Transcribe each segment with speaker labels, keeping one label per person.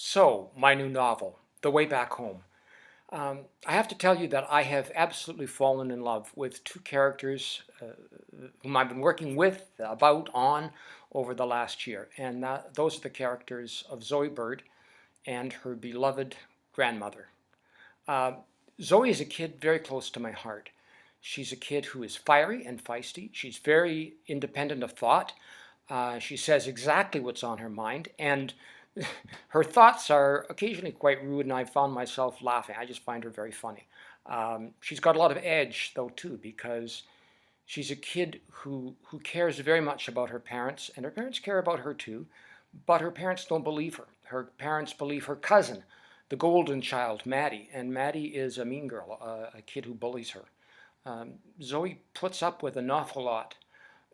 Speaker 1: So, my new novel, The Way Back Home. I have to tell you that I have absolutely fallen in love with two characters whom I've been working with, on, over the last year. And those are the characters of Zoe Bird and her beloved grandmother. Uh, Zoe is a kid very close to my heart. She's a kid who is fiery and feisty. She's very independent of thought. She says exactly what's on her mind, and her thoughts are occasionally quite rude, and I found myself laughing. I just find her very funny. She's got a lot of edge, though, too, because she's a kid who cares very much about her parents, and her parents care about her, too, but her parents don't believe her. Her parents believe her cousin, the golden child, Maddie, and Maddie is a mean girl, a kid who bullies her. Zoe puts up with an awful lot.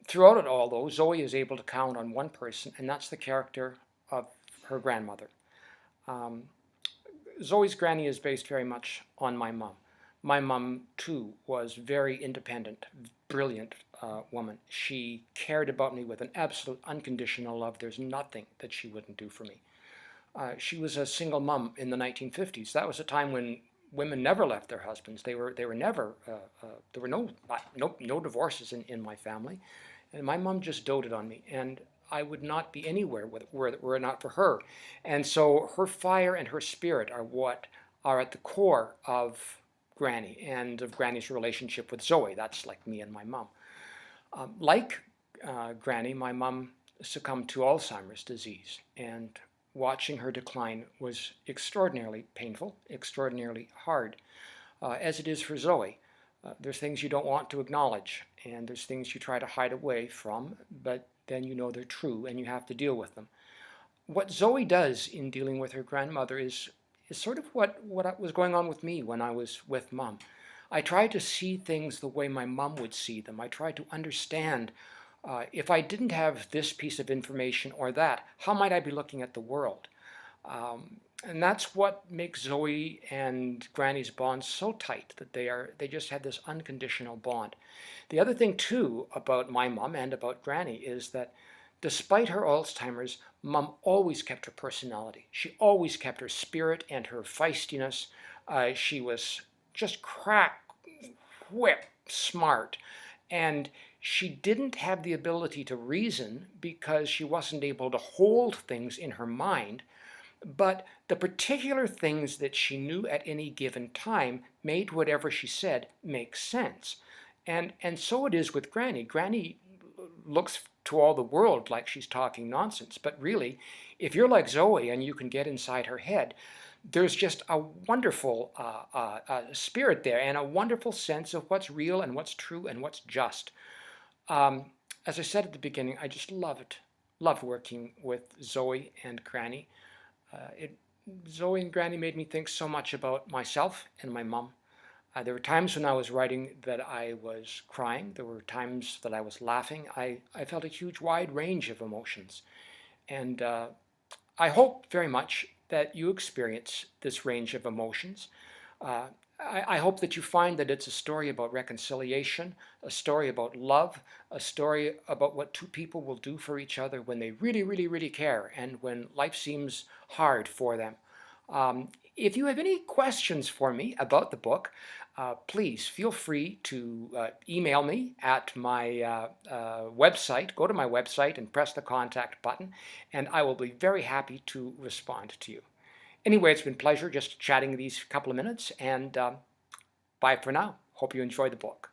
Speaker 1: Throughout it all, though, Zoe is able to count on one person, and that's the character of her grandmother. Um, Zoe's granny is based very much on my mom. My mom, too, was very independent, brilliant woman. She cared about me with an absolute unconditional love. There's nothing that she wouldn't do for me. She was a single mom in the 1950s. That was a time when women never left their husbands. They were never there were no divorces in my family, and my mom just doted on me, and I would not be anywhere were it not for her. And so her fire and her spirit are what are at the core of Granny and of Granny's relationship with Zoe. That's like me and my mom. Like Granny, my mom succumbed to Alzheimer's disease, and watching her decline was extraordinarily painful, extraordinarily hard, as it is for Zoe. There's things you don't want to acknowledge, and there's things you try to hide away from, but then you know they're true and you have to deal with them. What Zoe does in dealing with her grandmother is sort of what was going on with me when I was with Mom. I tried to see things the way my mom would see them. I tried to understand if I didn't have this piece of information or that, how might I be looking at the world? And that's what makes Zoe and Granny's bond so tight, that they just had this unconditional bond. The other thing too about my mom and about Granny is that despite her Alzheimer's, Mom always kept her personality. She always kept her spirit and her feistiness. She was just crack whip smart, and she didn't have the ability to reason because she wasn't able to hold things in her mind, but the particular things that she knew at any given time made whatever she said make sense. And so it is with Granny. Granny looks to all the world like she's talking nonsense, but really, if you're like Zoe and you can get inside her head, there's just a wonderful spirit there and a wonderful sense of what's real and what's true and what's just. Um, as I said at the beginning, I just loved working with Zoe and Granny. Uh, it, Zoe and Granny made me think so much about myself and my mom. There were times when I was writing that I was crying. There were times that I was laughing. I felt a huge, wide range of emotions. And I hope very much that you experience this range of emotions. Uh, I hope that you find that it's a story about reconciliation, a story about love, a story about what two people will do for each other when they really, really, really care and when life seems hard for them. If you have any questions for me about the book, please feel free to email me at my website. Go to my website and press the contact button, and I will be very happy to respond to you. Anyway, it's been a pleasure just chatting these couple of minutes, and bye for now. Hope you enjoy the book.